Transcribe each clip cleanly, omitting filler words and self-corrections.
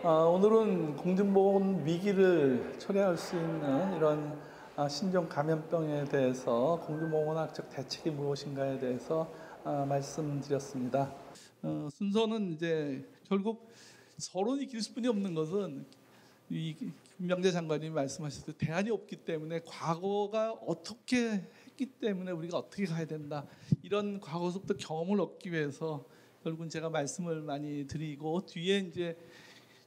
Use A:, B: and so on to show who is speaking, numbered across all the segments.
A: 오늘은 공중보건 위기를 초래할 수 있는 이런 신종 감염병에 대해서 공중보건학적 대책이 무엇인가에 대해서 말씀드렸습니다. 순서는 이제 결국 서론이 길 수뿐이 없는 것은 이 김명재 장관님이 말씀하셨듯 대안이 없기 때문에 과거가 어떻게 했기 때문에 우리가 어떻게 가야 된다, 이런 과거로부터 경험을 얻기 위해서 결국은 제가 말씀을 많이 드리고, 뒤에 이제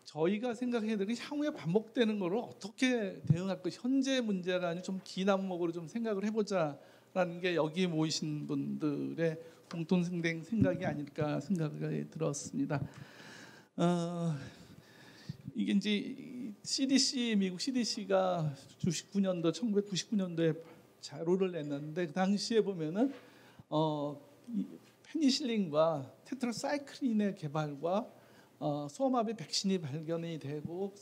A: 저희가 생각해야 될 게 향후에 반복되는 거를 어떻게 대응할 것, 현재 문제가 아니고 좀 긴 안목으로 좀 생각을 해보자라는 게 여기 모이신 분들의 공통된 생각이 아닐까 생각이 들었습니다. 이게 이제 CDC, 미국 CDC가 1999년도에 자료를 냈는데, 그 당시에 보면은 페니실린과 테트라사이클린의 개발과 소아마비 백신이 발견이 되고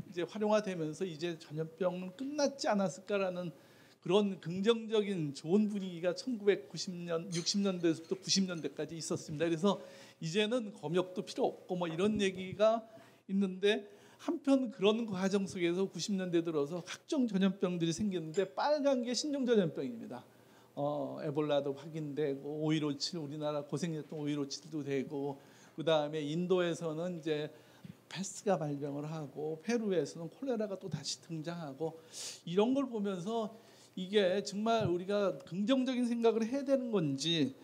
A: 이제 활용화되면서 이제 전염병은 끝났지 않았을까라는 그런 긍정적인 좋은 분위기가 1990년, 60년대에서부터 90년대까지 있었습니다. 그래서 이제는 검역도 필요 없고 뭐 이런 얘기가 있는데, 한편 그런 과정 속에서 90년대 들어서 각종 전염병들이 생겼는데, 빨간 게 신종 전염병입니다. 에볼라도 확인되고 5157, 우리나라 고생했던 5157도 되고, 그 다음에 인도에서는 이제 패스가 발병을 하고, 페루에서는 콜레라가 또 다시 등장하고, 이런 걸 보면서 이게 정말 우리가 긍정적인 생각을 해야 되는 건지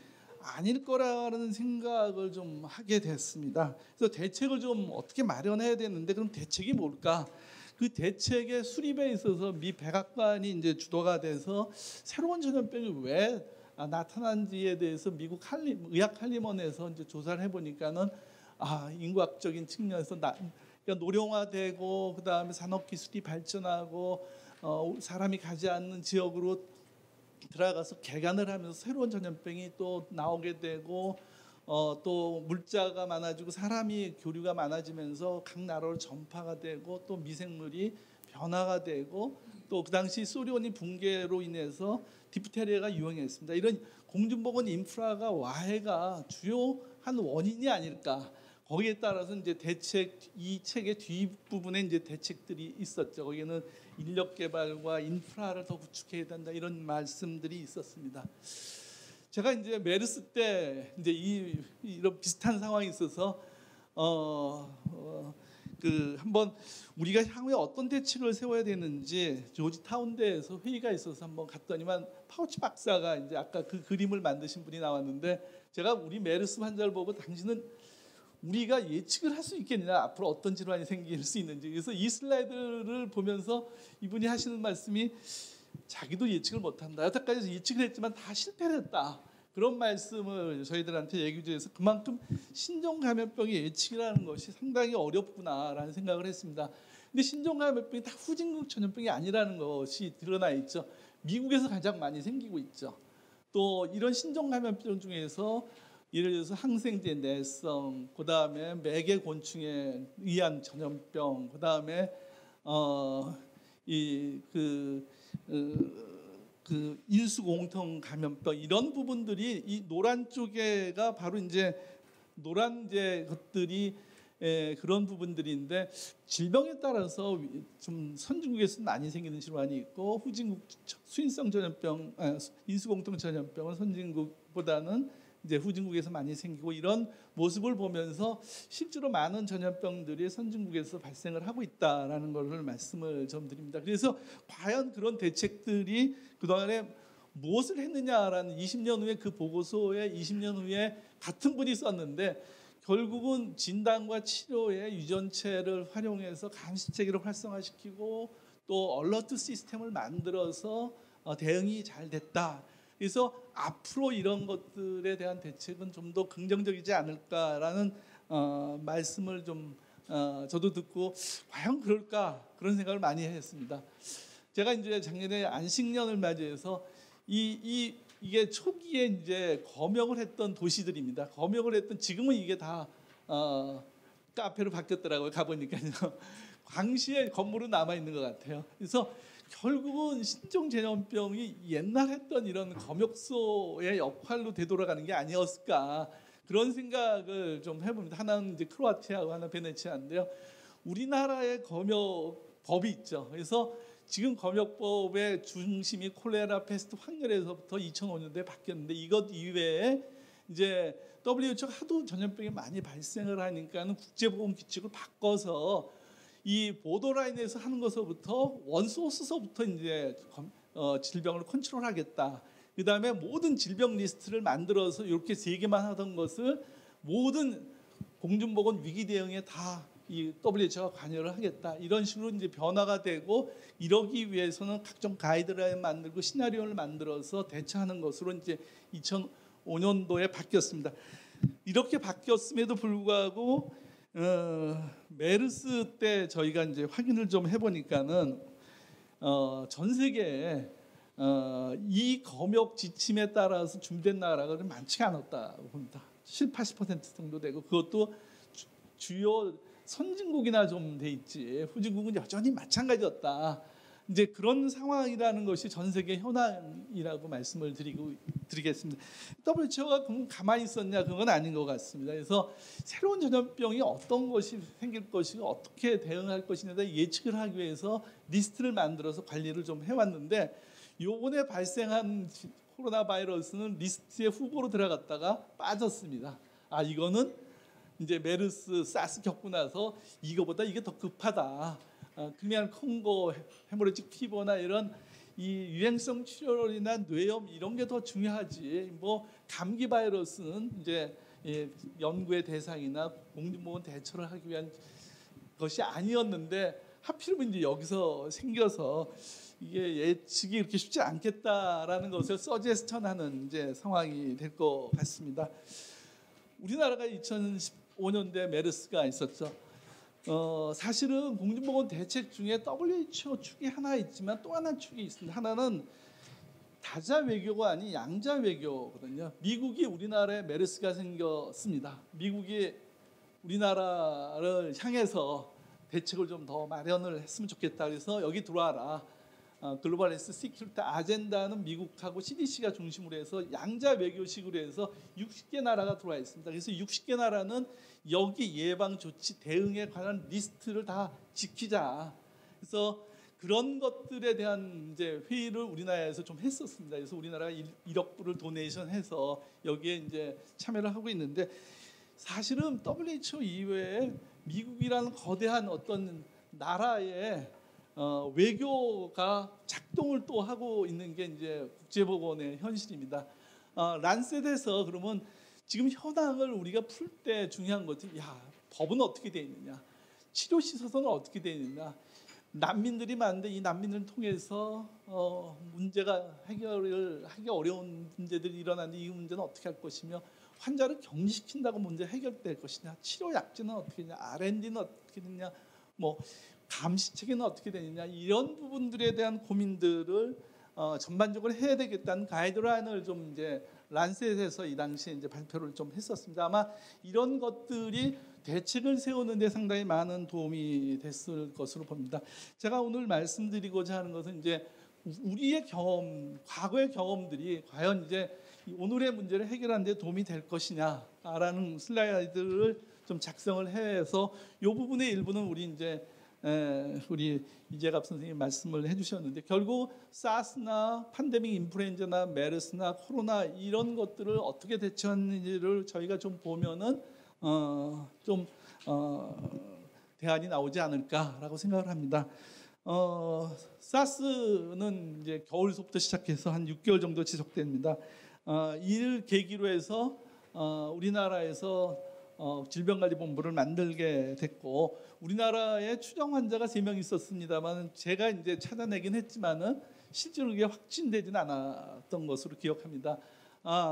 A: 아닐 거라는 생각을 좀 하게 됐습니다. 그래서 대책을 좀 어떻게 마련해야 되는데, 그럼 대책이 뭘까? 그 대책의 수립에 있어서 미 백악관이 이제 주도가 돼서 새로운 전염병이 왜 나타난지에 대해서 미국 의학 한림원에서 이제 조사를 해보니까는 인과학적인 측면에서 그러니까 노령화되고, 그 다음에 산업기술이 발전하고, 사람이 가지 않는 지역으로 들어가서 개간을 하면서 새로운 전염병이 또 나오게 되고, 또 물자가 많아지고 사람이 교류가 많아지면서 각 나라로 전파가 되고, 또 미생물이 변화가 되고, 또 그 당시 소련이 붕괴로 인해서 디프테리아가 유행했습니다. 이런 공중보건 인프라가 와해가 주요한 원인이 아닐까. 거기에 따라서 이제 이 책의 뒷부분에 이제 대책들이 있었죠. 거기에는 인력 개발과 인프라를 더 구축해야 된다, 이런 말씀들이 있었습니다. 제가 이제 메르스 때 이제 이런 비슷한 상황이 있어서 한번 우리가 향후에 어떤 대책을 세워야 되는지 조지 타운대에서 회의가 있어서 한번 갔더니만, 파우치 박사가 이제 아까 그 그림을 만드신 분이 나왔는데, 제가 우리 메르스 환자를 보고 당신은 우리가 예측을 할 수 있겠느냐, 앞으로 어떤 질환이 생길 수 있는지. 그래서 이 슬라이드를 보면서 이분이 하시는 말씀이, 자기도 예측을 못한다, 여태까지 예측을 했지만 다 실패를 했다, 그런 말씀을 저희들한테 얘기해 주셔서 그만큼 신종 감염병의 예측이라는 것이 상당히 어렵구나라는 생각을 했습니다. 근데 신종 감염병이 다 후진국 전염병이 아니라는 것이 드러나 있죠. 미국에서 가장 많이 생기고 있죠. 또 이런 신종 감염병 중에서 예를 들어서 항생제 내성, 그 다음에 매개 곤충에 의한 전염병, 그 다음에 인수공통 감염병, 이런 부분들이, 이 노란 쪽에가 바로 이제 노란제 것들이 그런 부분들인데, 질병에 따라서 좀 선진국에서 많이 생기는 질환이 있고, 후진국 수인성 전염병, 인수공통 전염병은 선진국보다는 이제 후진국에서 많이 생기고, 이런 모습을 보면서 실제로 많은 전염병들이 선진국에서 발생을 하고 있다라는 것을 말씀을 좀 드립니다. 그래서 과연 그런 대책들이 그동안에 무엇을 했느냐라는, 20년 후에 그 보고서에 20년 후에 같은 분이 썼는데, 결국은 진단과 치료에 유전체를 활용해서 감시체계를 활성화시키고, 또 얼러트 시스템을 만들어서 대응이 잘 됐다. 그래서 앞으로 이런 것들에 대한 대책은 좀 더 긍정적이지 않을까라는 말씀을 좀 저도 듣고, 과연 그럴까, 그런 생각을 많이 했습니다. 제가 이제 작년에 안식년을 맞이해서 이게 초기에 이제 검역을 했던 도시들입니다. 검역을 했던, 지금은 이게 다 카페로 바뀌었더라고요. 가보니까요. 광시의 건물은 남아 있는 것 같아요. 그래서 결국은 신종 전염병이 옛날 했던 이런 검역소의 역할로 되돌아가는 게 아니었을까, 그런 생각을 좀 해봅니다. 하나는 이제 크로아티아고 하나 베네치아인데요. 우리나라의 검역법이 있죠. 그래서 지금 검역법의 중심이 콜레라 패스트 확률에서부터 2005년도에 바뀌었는데 이것 이외에 이제 WHO가 하도 전염병이 많이 발생을 하니까는 국제보건 규칙을 바꿔서 이 보더라인에서 하는 것서부터 원소스서부터 이제 질병을 컨트롤하겠다. 그 다음에 모든 질병 리스트를 만들어서 이렇게 3개만 하던 것을 모든 공중보건 위기 대응에 다 이 WHO가 관여를 하겠다. 이런 식으로 이제 변화가 되고 이러기 위해서는 각종 가이드라인 만들고 시나리오를 만들어서 대처하는 것으로 이제 2005년도에 바뀌었습니다. 이렇게 바뀌었음에도 불구하고 메르스 때 저희가 이제 확인을 좀 해보니까는 전 세계에 이 검역 지침에 따라서 준비된 나라가 좀 많지가 않았다고 봅니다. 70~80% 정도 되고 그것도 주요 선진국이나 좀 돼 있지 후진국은 여전히 마찬가지였다. 이제 그런 상황이라는 것이 전 세계 현황이라고 말씀을 드리겠습니다. WHO가 그럼 가만히 있었냐? 그건 아닌 것 같습니다. 그래서 새로운 전염병이 어떤 것이 생길 것이고 어떻게 대응할 것이냐에 대해 예측을 하기 위해서 리스트를 만들어서 관리를 좀 해왔는데 요번에 발생한 코로나 바이러스는 리스트에 후보로 들어갔다가 빠졌습니다. 아 이거는 이제 메르스, 사스 겪고 나서 이거보다 이게 더 급하다. 크리미안 콩고 헤모레직 피버나 이런 이 유행성 출혈이나 뇌염 이런 게 더 중요하지. 뭐 감기 바이러스는 이제 연구의 대상이나 공중보건 대처를 하기 위한 것이 아니었는데 하필이면 이제 여기서 생겨서 이게 예측이 그렇게 쉽지 않겠다라는 것을 서제스천하는 이제 상황이 될 것 같습니다. 우리나라가 2015년도에 메르스가 있었죠. 사실은 공중보건 대책 중에 WHO 축이 하나 있지만 또 하나 축이 있습니다. 하나는 다자 외교가 아닌 양자 외교거든요. 미국이 우리나라에 메르스가 생겼습니다. 미국이 우리나라를 향해서 대책을 좀 더 마련을 했으면 좋겠다. 그래서 여기 들어와라. 글로벌 헬스 시큐리티 아젠다는 미국하고 CDC가 중심으로 해서 양자 외교식으로 해서 60개 나라가 들어와 있습니다. 그래서 60개 나라는 여기 예방 조치 대응에 관한 리스트를 다 지키자. 그래서 그런 것들에 대한 이제 회의를 우리나라에서 좀 했었습니다. 그래서 우리나라가 1억 불을 도네이션해서 여기에 이제 참여를 하고 있는데 사실은 WHO 이외에 미국이라는 거대한 어떤 나라의 외교가 작동을 또 하고 있는 게 이제 국제보건의 현실입니다. 란셋에서 그러면 지금 현황을 우리가 풀 때 중요한 것이 법은 어떻게 돼 있느냐, 치료 시설은 어떻게 돼 있느냐, 난민들이 많은데 이 난민을 통해서 문제가 해결을 하기 어려운 문제들이 일어나는데 이 문제는 어떻게 할 것이며 환자를 격리시킨다고 문제 해결될 것이냐, 치료 약제는 어떻게 되냐, R&D는 어떻게 되냐, 뭐 감시 체계는 어떻게 되느냐 이런 부분들에 대한 고민들을 전반적으로 해야 되겠다는 가이드라인을 좀 이제 란셋에서 이 당시에 이제 발표를 좀 했었습니다. 아마 이런 것들이 대책을 세우는 데 상당히 많은 도움이 됐을 것으로 봅니다. 제가 오늘 말씀드리고자 하는 것은 이제 우리의 경험, 과거의 경험들이 과연 이제 오늘의 문제를 해결하는 데 도움이 될 것이냐라는 슬라이드를 좀 작성을 해서 이 부분의 일부는 우리 이재갑 선생님이 말씀을 해주셨는데 결국 사스나 팬데믹 인플루엔자나 메르스나 코로나 이런 것들을 어떻게 대처하는지를 저희가 좀 보면은 대안이 나오지 않을까라고 생각을 합니다. 사스는 이제 겨울서부터 시작해서 한 6개월 정도 지속됩니다. 이를 계기로 해서 우리나라에서 질병관리본부를 만들게 됐고 우리나라에 추정 환자가 3명 있었습니다만 제가 이제 찾아내긴 했지만은 실제로 이게 확진되지는 않았던 것으로 기억합니다.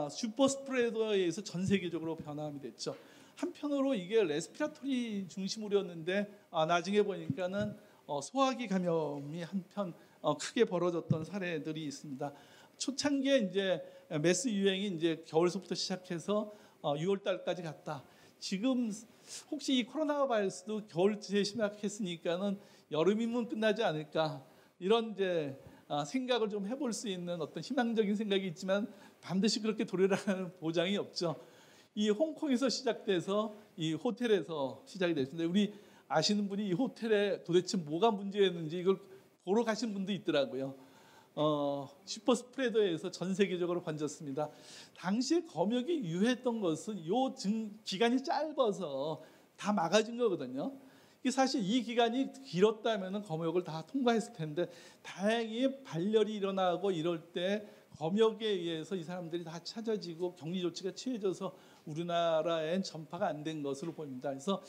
A: 슈퍼 스프레더에 의해서 전 세계적으로 변함이 됐죠. 한편으로 이게 레스피라토리 중심으로였는데 나중에 보니까는 소화기 감염이 한편 크게 벌어졌던 사례들이 있습니다. 초창기에 이제 메스 유행이 이제 겨울서부터 시작해서 6월 달까지 갔다. 지금 혹시 이 코로나 바이러스도 겨울쯤에 시작했으니까는 여름이면 끝나지 않을까 이런 이제 생각을 좀 해볼 수 있는 어떤 희망적인 생각이 있지만 반드시 그렇게 도래라는 보장이 없죠. 이 홍콩에서 시작돼서 이 호텔에서 시작이 됐습니다. 우리 아시는 분이 이 호텔에 도대체 뭐가 문제였는지 이걸 보러 가신 분도 있더라고요. 슈퍼 스프레더에서 전 세계적으로 번졌습니다. 당시에 검역이 유효했던 것은 기간이 짧아서 다 막아진 거거든요. 사실 이 기간이 길었다면 검역을 다 통과했을 텐데 다행히 발열이 일어나고 이럴 때 검역에 의해서 이 사람들이 다 찾아지고 격리 조치가 취해져서 우리나라엔 전파가 안 된 것으로 보입니다. 그래서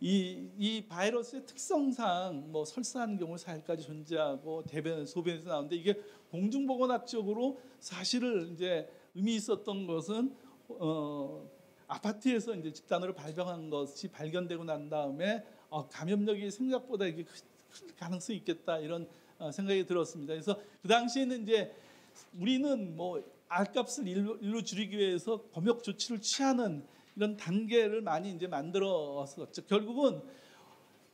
A: 이 바이러스의 특성상 뭐 설사하는 경우 4일까지 존재하고 대변, 소변에서 나오는데 이게 공중보건학적으로 사실을 이제 의미 있었던 것은 아파트에서 이제 집단으로 발병한 것이 발견되고 난 다음에 감염력이 생각보다 이게 클 가능성이 있겠다 이런 생각이 들었습니다. 그래서 그 당시에는 이제 우리는 뭐 알값을 일로 줄이기 위해서 검역 조치를 취하는 이런 단계를 많이 이제 만들었었죠. 결국은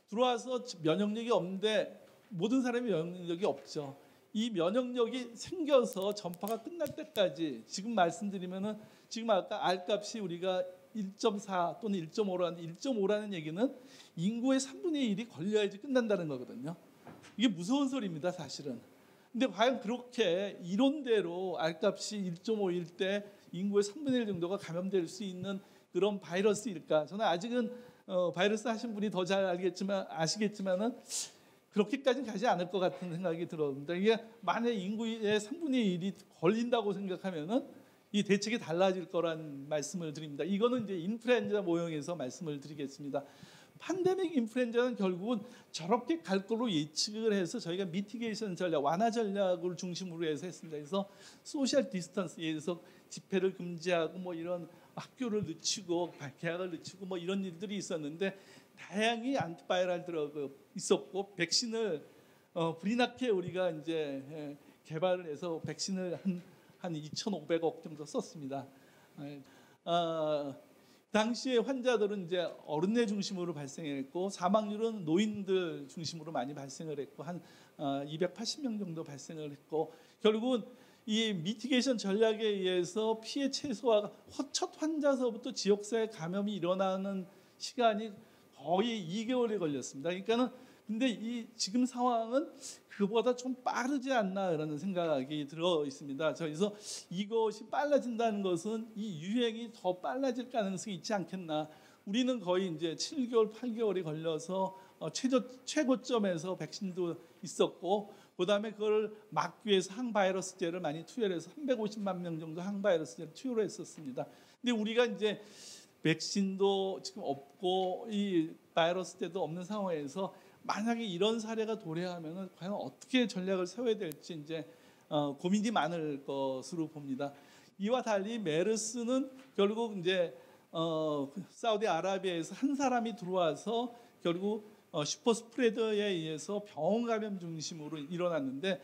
A: 들어와서 면역력이 없는데 모든 사람이 면역력이 없죠. 이 면역력이 생겨서 전파가 끝날 때까지 지금 말씀드리면은 지금 아까 알값이 우리가 1.4 또는 1.5라는 얘기는 인구의 3분의 1이 걸려야지 끝난다는 거거든요. 이게 무서운 소리입니다, 사실은. 근데 과연 그렇게 이론대로 알값이 1.5일 때 인구의 3분의 1 정도가 감염될 수 있는 그런 바이러스일까? 저는 아직은 바이러스 하신 분이 더 잘 아시겠지만은 그렇게까지는 가지 않을 것 같은 생각이 들었는데 이게 만약 인구의 3분의 1이 걸린다고 생각하면은 이 대책이 달라질 거란 말씀을 드립니다. 이거는 이제 인플루엔자 모형에서 말씀을 드리겠습니다. 팬데믹 인플루엔자는 결국은 저렇게 갈 걸로 예측을 해서 저희가 미티게이션 전략, 완화 전략을 중심으로 해서 했습니다. 그래서 소셜 디스턴스에서 집회를 금지하고 뭐 이런 학교를 늦추고 개학을 늦추고 뭐 이런 일들이 있었는데 다양히 안티바이럴 드러그 있었고 백신을 브리나케 우리가 이제 개발을 해서 백신을 한 2,500억 정도 썼습니다. 당시에 환자들은 이제 어른네 중심으로 발생했고 사망률은 노인들 중심으로 많이 발생을 했고 한 280명 정도 발생을 했고 결국은 이 미티게이션 전략에 의해서 피해 최소화가 첫 환자서부터 지역사회 감염이 일어나는 시간이 거의 2개월이 걸렸습니다. 그러니까는 근데 이 지금 상황은 그보다 좀 빠르지 않나라는 생각이 들어 있습니다. 그래서 이것이 빨라진다는 것은 이 유행이 더 빨라질 가능성이 있지 않겠나. 우리는 거의 이제 7개월, 8개월이 걸려서 최고점에서 백신도 있었고 그다음에 그걸 막기 위해서 항바이러스제를 많이 투여를 해서 350만 명 정도 항바이러스제를 투여를 했었습니다. 근데 우리가 이제 백신도 지금 없고 이 바이러스제도 없는 상황에서 만약에 이런 사례가 도래하면은 과연 어떻게 전략을 세워야 될지 이제 고민이 많을 것으로 봅니다. 이와 달리 메르스는 결국 이제 사우디아라비아에서 한 사람이 들어와서 결국 슈퍼 스프레더에 의해서 병원 감염 중심으로 일어났는데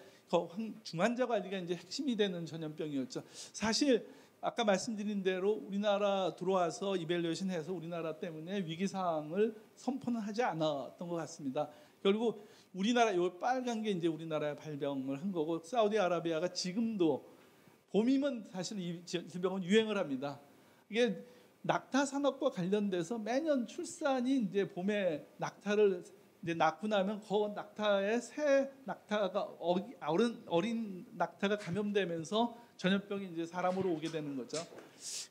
A: 중환자 관리가 이제 핵심이 되는 전염병이었죠. 사실 아까 말씀드린 대로 우리나라 들어와서 이벨루에이션해서 우리나라 때문에 위기 상황을 선포는 하지 않았던 것 같습니다. 결국 우리나라 요 빨간 게 이제 우리나라에 발병을 한 거고 사우디아라비아가 지금도 봄이면 사실 이 질병은 유행을 합니다. 이게 낙타 산업과 관련돼서 매년 출산이 이제 봄에 낙타를 이제 낳고 나면 그 낙타에 새 낙타가 어린 낙타가 감염되면서 전염병이 이제 사람으로 오게 되는 거죠.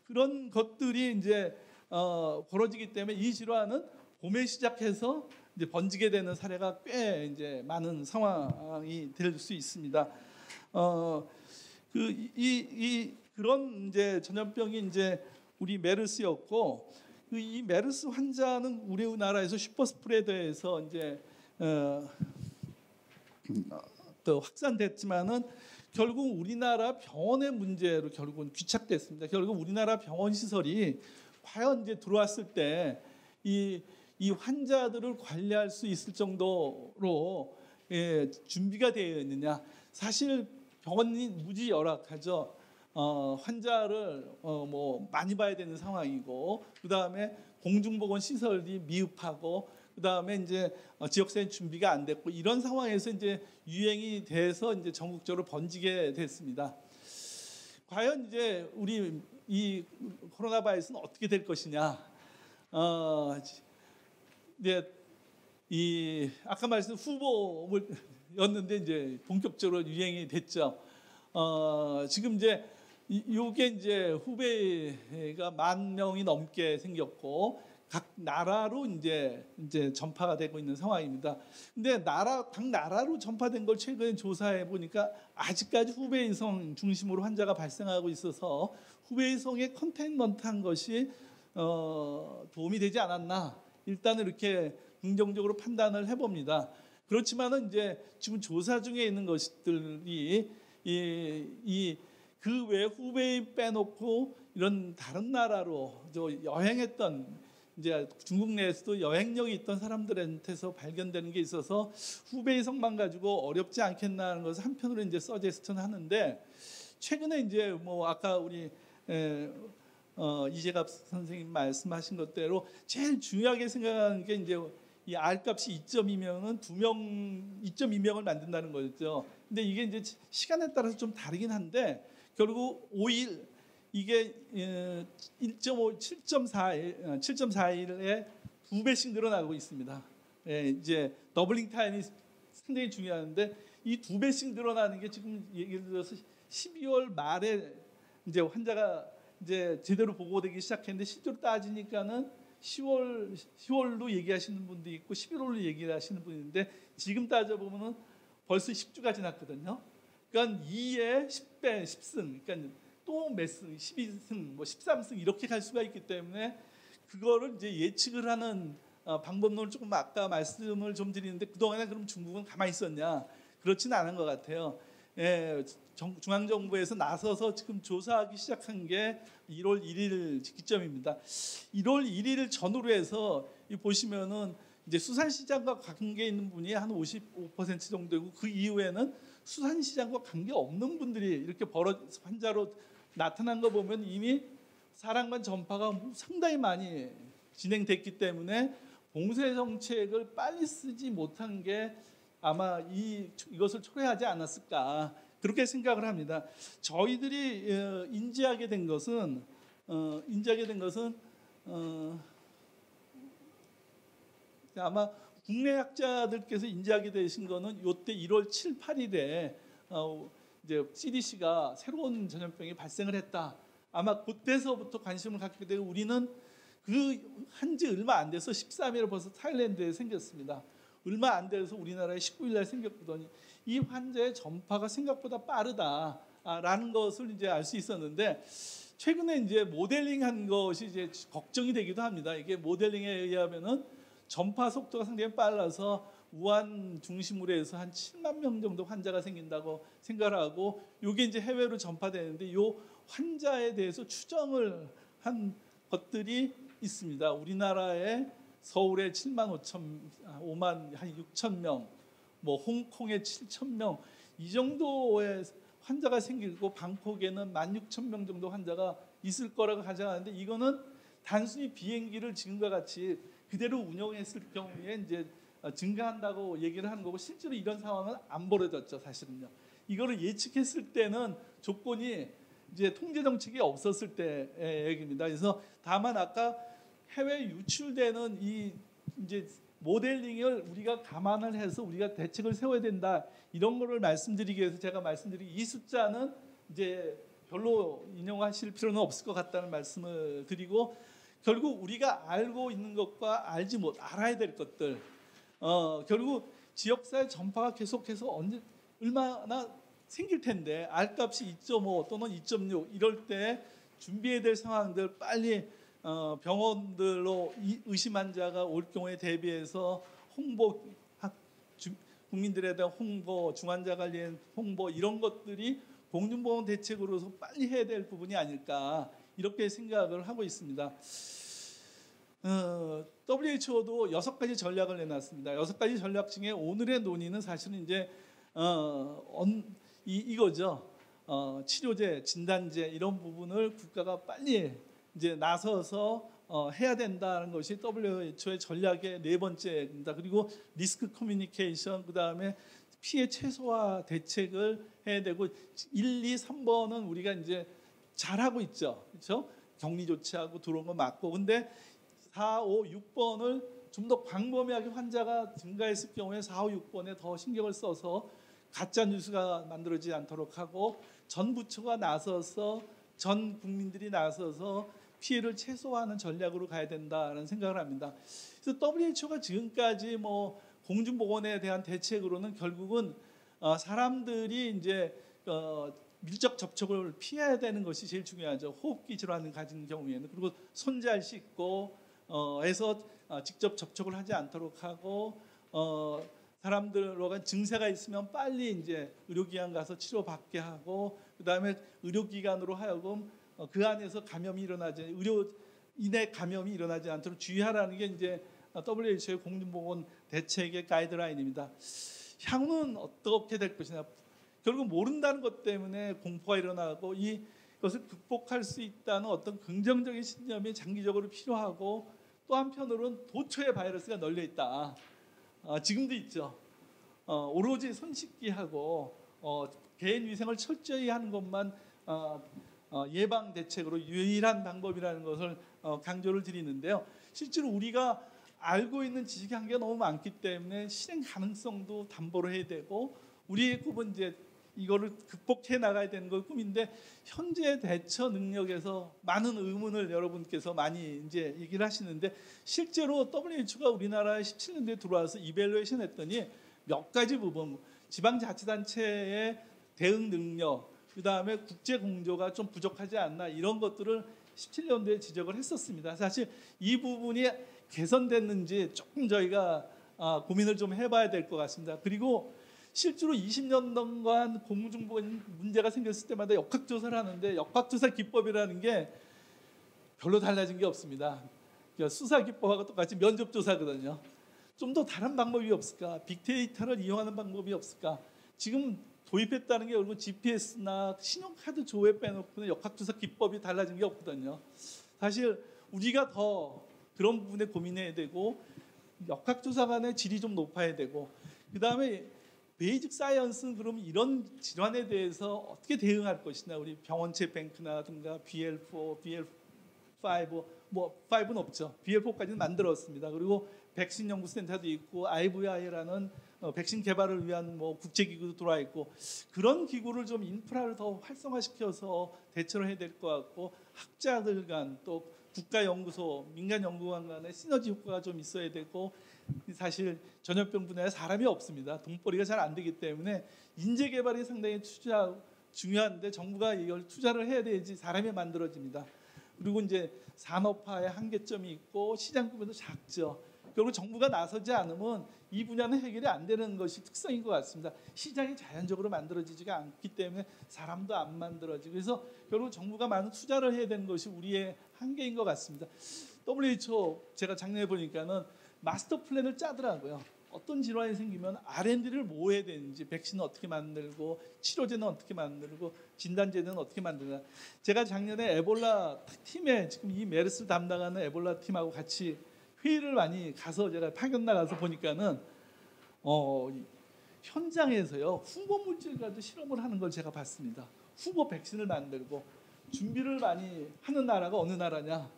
A: 그런 것들이 이제 벌어지기 때문에 이 질환은 봄에 시작해서 이제 번지게 되는 사례가 꽤 이제 많은 상황이 될 수 있습니다. 그런 이제 전염병이 이제 우리 메르스였고 이 메르스 환자는 우리나라에서 슈퍼 스프레더에서 이제 또 확산됐지만은 결국 우리나라 병원의 문제로 결국은 귀착됐습니다. 결국 우리나라 병원 시설이 과연 이제 들어왔을 때 이 환자들을 관리할 수 있을 정도로 준비가 되어 있느냐? 사실 병원이 무지 열악하죠. 환자를 뭐 많이 봐야 되는 상황이고 그 다음에 공중보건 시설이 미흡하고 그 다음에 이제 지역사회 준비가 안 됐고 이런 상황에서 이제 유행이 돼서 이제 전국적으로 번지게 됐습니다. 과연 이제 우리 이 코로나 바이러스는 어떻게 될 것이냐? 이제 이 아까 말씀 후보였는데 이제 본격적으로 유행이 됐죠. 지금 이제 요게 이제 후배가 10,000명이 넘게 생겼고 각 나라로 이제 전파가 되고 있는 상황입니다. 근데 각 나라로 전파된 걸 최근에 조사해 보니까 아직까지 후베이성 중심으로 환자가 발생하고 있어서 후베이성의 컨테인먼트한 것이 도움이 되지 않았나, 일단은 이렇게 긍정적으로 판단을 해봅니다. 그렇지만은 이제 지금 조사 중에 있는 것들이 그 외 후베이 빼놓고 이런 다른 나라로 여행했던, 이제 중국 내에서도 여행력이 있던 사람들한테서 발견되는 게 있어서 후베이성만 가지고 어렵지 않겠나는 것을 한편으로 이제 서제스트는 하는데, 최근에 이제 뭐 아까 우리 이재갑 선생님 말씀하신 것대로 제일 중요하게 생각하는 게 이제 이 R값이 2.2명은 2.2명을 만든다는 거죠. 근데 이게 이제 시간에 따라서 좀 다르긴 한데 결국 5일 이게 1.5, 7.4일에 2배씩 늘어나고 있습니다. 예, 이제 더블링 타임이 상당히 중요한데 이 2배씩 늘어나는 게 지금 예를 들어서 12월 말에 이제 환자가 이제 제대로 보고되기 시작했는데 실제로 따지니까는 10월로 얘기하시는 분도 있고 11월로 얘기하시는 분이 있는데 지금 따져보면은 벌써 10주가 지났거든요. 그러니까 2에 10배, 10승, 그러니까 또 몇 승, 12승, 뭐 13승 이렇게 갈 수가 있기 때문에 그거를 이제 예측을 하는 방법론을 조금 아까 말씀을 좀 드리는데 그동안에 그럼 중국은 가만히 있었냐? 그렇지는 않은 것 같아요. 예, 중앙정부에서 나서서 지금 조사하기 시작한 게 1월 1일 기점입니다. 1월 1일 전후로 해서 보시면은 이제 수산시장과 관계 있는 분이 한 55% 정도고 그 이후에는 수산시장과 관계 없는 분들이 이렇게 환자로 나타난 거 보면 이미 사랑관 전파가 상당히 많이 진행됐기 때문에 봉쇄 정책을 빨리 쓰지 못한 게 아마 이것을 초래하지 않았을까 그렇게 생각을 합니다. 저희들이 인지하게 된 것은 아마 국내 학자들께서 인지하게 되신 거는 이때 1월 7, 8일에 이제 CDC가 새로운 전염병이 발생을 했다. 아마 그때서부터 관심을 갖게 되고 우리는 그 한지 얼마 안 돼서 13일에 벌써 타일랜드에 생겼습니다. 얼마 안 돼서 우리나라에 19일 날 생겼거든요. 이 환자의 전파가 생각보다 빠르다라는 것을 이제 알 수 있었는데 최근에 이제 모델링한 것이 이제 걱정이 되기도 합니다. 이게 모델링에 의하면은 전파 속도가 상당히 빨라서 우한 중심으로 해서 한 7만 명 정도 환자가 생긴다고 생각을 하고 이게 이제 해외로 전파되는데 이 환자에 대해서 추정을 한 것들이 있습니다. 우리나라에 서울에 5만 한 6천 명, 뭐 홍콩에 7천 명 이 정도의 환자가 생기고 방콕에는 16,000명 정도 환자가 있을 거라고 가정하는데 이거는 단순히 비행기를 지금과 같이 그대로 운영했을 경우에 이제 증가한다고 얘기를 하는 거고 실제로 이런 상황은 안 벌어졌죠, 사실은요. 이거를 예측했을 때는 조건이 이제 통제 정책이 없었을 때의 얘기입니다. 그래서 다만 아까 해외 유출되는 이 이제 모델링을 우리가 감안을 해서 우리가 대책을 세워야 된다 이런 거를 말씀드리기 위해서 제가 말씀드린 이 숫자는 이제 별로 인용하실 필요는 없을 것 같다는 말씀을 드리고 결국 우리가 알고 있는 것과 알아야 될 것들 결국 지역사회 전파가 계속해서 얼마나 생길 텐데 R값이 2.5 또는 2.6 이럴 때 준비해야 될 상황들 빨리 병원들로 의심 환자가 올 경우에 대비해서 홍보, 국민들에 대한 홍보, 중환자 관리의 홍보 이런 것들이 공중보건 대책으로서 빨리 해야 될 부분이 아닐까 이렇게 생각을 하고 있습니다. WHO도 6가지 전략을 내놨습니다. 6가지 전략 중에 오늘의 논의는 사실은 이제 이거죠. 치료제, 진단제 이런 부분을 국가가 빨리 이제 나서서 해야 된다는 것이 WHO의 전략의 4번째입니다. 그리고 리스크 커뮤니케이션, 그 다음에 피해 최소화 대책을 해야 되고 1, 2, 3번은 우리가 이제 잘하고 있죠. 그렇죠? 격리 조치하고 들어온 거 맞고. 근데 4, 5, 6번을 좀 더 광범위하게 환자가 증가했을 경우에 4, 5, 6번에 더 신경을 써서 가짜 뉴스가 만들어지지 않도록 하고 전 부처가 나서서 전 국민들이 나서서 피해를 최소화하는 전략으로 가야 된다는 생각을 합니다. 그래서 WHO가 지금까지 뭐 공중보건에 대한 대책으로는 결국은 사람들이 이제 밀접 접촉을 피해야 되는 것이 제일 중요하죠. 호흡기 질환을 가진 경우에는. 그리고 손 잘 씻고 해서 직접 접촉을 하지 않도록 하고 사람들과 증세가 있으면 빨리 이제 의료기관 가서 치료받게 하고 그다음에 의료기관으로 하여금 그 안에서 감염이 일어나지 의료인의 감염이 일어나지 않도록 주의하라는 게 이제 WHO의 공중보건 대책의 가이드라인입니다. 향후는 어떻게 될 것이냐. 결국 모른다는 것 때문에 공포가 일어나고 이것을 극복할 수 있다는 어떤 긍정적인 신념이 장기적으로 필요하고 또 한편으로는 도처에 바이러스가 널려 있다. 지금도 있죠. 오로지 손 씻기하고 개인 위생을 철저히 하는 것만 예방 대책으로 유일한 방법이라는 것을 강조를 드리는데요. 실제로 우리가 알고 있는 지식 한계가 너무 많기 때문에 실행 가능성도 담보를 해야 되고 우리의 꿈은 이제 이거를 극복해 나가야 되는 걸 꿈인데 현재 대처 능력에서 많은 의문을 여러분께서 많이 이제 얘기를 하시는데 실제로 WHO가 우리나라에 17년도에 들어와서 이벨루에이션 했더니 몇 가지 부분 지방자치단체의 대응 능력 그다음에 국제 공조가 좀 부족하지 않나 이런 것들을 17년도에 지적을 했었습니다. 사실 이 부분이 개선됐는지 조금 저희가 고민을 좀 해봐야 될 것 같습니다. 그리고 실제로 20년간 공중보건 문제가 생겼을 때마다 역학조사를 하는데 역학조사 기법이라는 게 별로 달라진 게 없습니다. 수사 기법하고 똑같이 면접조사거든요. 좀 더 다른 방법이 없을까? 빅데이터를 이용하는 방법이 없을까? 지금 도입했다는 게 결국 GPS나 신용카드 조회 빼놓고는 역학조사 기법이 달라진 게 없거든요. 사실 우리가 더 그런 부분에 고민해야 되고 역학조사 간의 질이 좀 높아야 되고 그다음에 베이직 사이언스는 그럼 이런 질환에 대해서 어떻게 대응할 것이냐 우리 병원체 뱅크나든가 BL4, BL5 뭐 5는 없죠. BL4까지는 만들었습니다. 그리고 백신 연구센터도 있고 IVI라는 백신 개발을 위한 뭐 국제기구도 들어와 있고 그런 기구를 좀 인프라를 더 활성화시켜서 대처를 해야 될 것 같고 학자들 간 또 국가연구소, 민간연구원 간의 시너지 효과가 좀 있어야 되고 사실 전염병 분야에 사람이 없습니다. 돈벌이가 잘 안 되기 때문에 인재 개발이 상당히 중요한데 정부가 이걸 투자를 해야 되지 사람이 만들어집니다. 그리고 이제 산업화의 한계점이 있고 시장 규모도 작죠. 결국 정부가 나서지 않으면 이 분야는 해결이 안 되는 것이 특성인 것 같습니다. 시장이 자연적으로 만들어지지가 않기 때문에 사람도 안 만들어지고 그래서 결국 정부가 많은 투자를 해야 되는 것이 우리의 한계인 것 같습니다. WHO 제가 작년에 보니까는 마스터 플랜을 짜더라고요. 어떤 질환이 생기면 R&D를 뭐 해야 되는지 백신은 어떻게 만들고 치료제는 어떻게 만들고 진단제는 어떻게 만드나. 제가 작년에 에볼라 팀에 지금 이 메르스 담당하는 에볼라 팀하고 같이 회의를 많이 가서 제가 파견 나가서 보니까는 현장에서요 후보 물질과도 실험을 하는 걸 제가 봤습니다. 후보 백신을 만들고 준비를 많이 하는 나라가 어느 나라냐?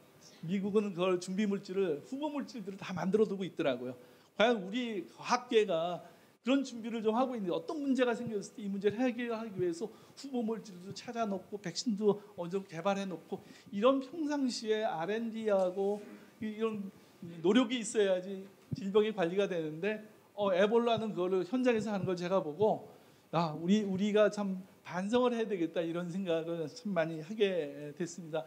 A: 미국은 그걸 준비 물질을 후보 물질들을 다 만들어 두고 있더라고요. 과연 우리 과학계가 그런 준비를 좀 하고 있는데 어떤 문제가 생겼을 때 이 문제를 해결하기 위해서 후보 물질도 찾아놓고 백신도 어느 정도 개발해 놓고 이런 평상시에 R&D하고 이런 노력이 있어야지 질병이 관리가 되는데 에볼라는 그거를 현장에서 하는 걸 제가 보고 우리가 참 반성을 해야 되겠다 이런 생각을 참 많이 하게 됐습니다.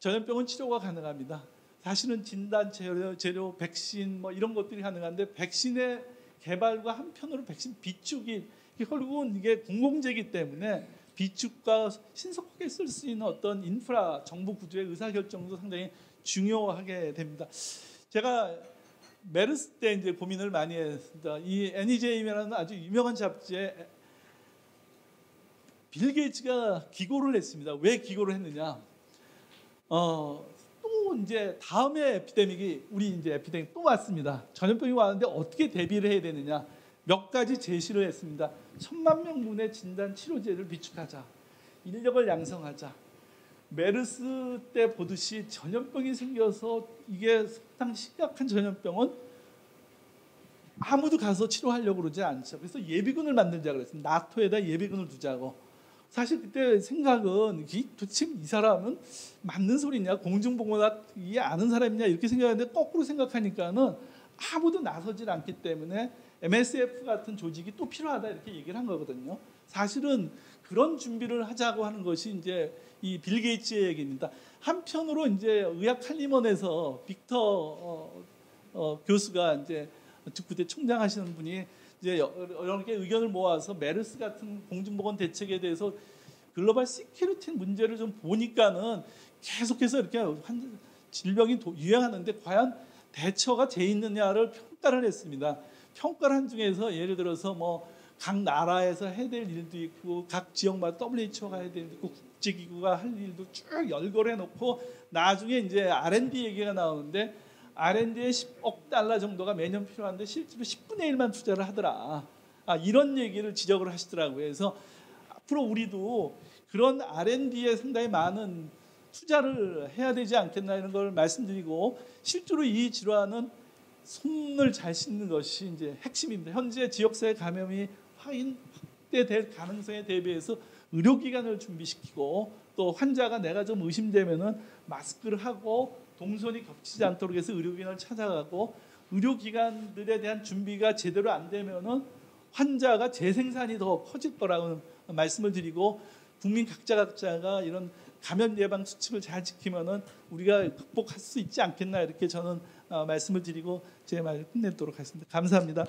A: 전염병은 치료가 가능합니다. 사실은 진단 재료, 백신 뭐 이런 것들이 가능한데 백신의 개발과 한편으로 백신 비축이 결국은 이게 공공재이기 때문에 비축과 신속하게 쓸 수 있는 어떤 인프라, 정부 구조의 의사결정도 상당히 중요하게 됩니다. 제가 메르스 때 이제 고민을 많이 했습니다. 이 NEJM이라는 아주 유명한 잡지에 빌 게이츠가 기고를 했습니다. 왜 기고를 했느냐? 또 이제 다음에 우리 이제 에피데믹이 또 왔습니다. 전염병이 왔는데 어떻게 대비를 해야 되느냐? 몇 가지 제시를 했습니다. 1000만 명분의 진단 치료제를 비축하자, 인력을 양성하자. 메르스 때 보듯이 전염병이 생겨서 이게 상당히 심각한 전염병은 아무도 가서 치료하려고 그러지 않죠. 그래서 예비군을 만들자 그랬어요. 나토에다 예비군을 두자고. 사실 그때 생각은 도대체 이 사람은 맞는 소리냐, 공중보건학 이해 아는 사람이냐 이렇게 생각하는데 거꾸로 생각하니까는 아무도 나서질 않기 때문에 MSF 같은 조직이 또 필요하다 이렇게 얘기를 한 거거든요. 사실은 그런 준비를 하자고 하는 것이 이제 이 빌 게이츠의 얘기입니다. 한편으로 이제 의학 칼리먼에서 빅터 교수가 이제 그때 총장 하시는 분이 이제 여러 개 의견을 모아서 메르스 같은 공중보건 대책에 대해서 글로벌 시큐리티 문제를 좀 보니까는 계속해서 이렇게 질병이 유행하는데 과연 대처가 돼 있느냐를 평가를 했습니다. 평가를 한 중에서 예를 들어서 뭐 각 나라에서 해야 될 일도 있고 각 지역마다 WHO가 해야 될 일도 있고 국제기구가 할 일도 쭉 열거해 놓고 나중에 이제 R&D 얘기가 나오는데 R&D에 10억 달러 정도가 매년 필요한데 실제로 10분의 1만 투자를 하더라. 이런 얘기를 지적을 하시더라고요. 그래서 앞으로 우리도 그런 R&D에 상당히 많은 투자를 해야 되지 않겠나 이런 걸 말씀드리고 실제로 이 질환은 손을 잘 씻는 것이 이제 핵심입니다. 현재 지역사회 감염이 확대될 가능성에 대비해서 의료기관을 준비시키고 또 환자가 내가 좀 의심되면은 마스크를 하고 동선이 겹치지 않도록 해서 의료기관을 찾아가고 의료기관들에 대한 준비가 제대로 안 되면은 환자가 재생산이 더 커질 거라고 말씀을 드리고 국민 각자가 이런 감염 예방 수칙을 잘 지키면은 우리가 극복할 수 있지 않겠나 이렇게 저는 말씀을 드리고 제 말을 끝내도록 하겠습니다. 감사합니다.